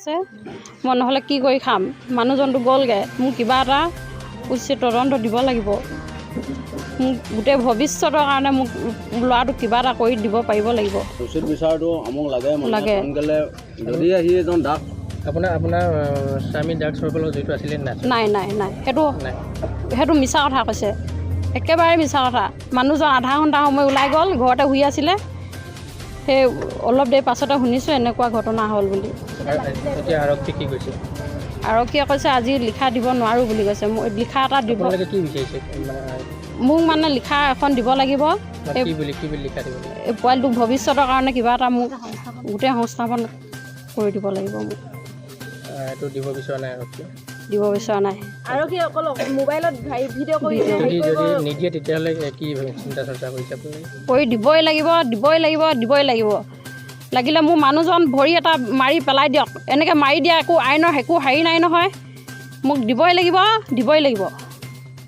আছে মই নহ'লে কি কৰি খাম মানুহজনটো গ'লগৈ মোক কিবা এটা উচিত তদন্ত দিব লাগিব মোক গোটেই ভৱিষ্যতৰ কাৰণে মোক ল'ৰাটোক কিবা এটা কৰি দিব পাৰিব লাগিব উচিত বিচাৰটো আমাক লাগে লাগে সোনকালে যদি আহি এজন ডাক আপোনাৰ স্বামী ড্ৰাগছ সৰ্বলৰ জড়িত আছিলে নাই নাই নাই সেইটো মিছা কথা কৈছে একেবাৰে মিছা কথা মানুহজন আধা ঘণ্টা সময় ওলাই গ'ল ঘৰতে শুই আছিলে সেই অলপ দেৰি পাছতে শুনিছোঁ এনেকুৱা ঘটনা হ'ল বুলি এতিয়া আৰক্ষী কি কৈছে আৰক্ষীয়ে কৈছে আজি লিখা দিব নোৱাৰোঁ বুলি কৈছে মোক লিখা এটা দিব কি বিচাৰিছে মোক মানে লিখা এখন দিব লাগিব এই পোৱালিটোক ভৱিষ্যতৰ কাৰণে কিবা এটা মোক গোটেই সংস্থাপন কৰি দিব লাগিব মোক এইটো দিব বিচৰা নাই আৰক্ষীয়ে দিব বিচৰা নাই আৰক্ষীয়ে অকল মোবাইলত ভিডিঅ' কৰি যদি নিদিয়ে তেতিয়াহ'লে কি চিন্তা চৰ্চা কৰিছে আপুনি কৰি দিবই লাগিব লাগিলে মোৰ মানুহজন ভৰি এটা মাৰি পেলাই দিয়ক এনেকৈ মাৰি দিয়া একো আইনৰ একো হেৰি নাই নহয় মোক দিবই লাগিব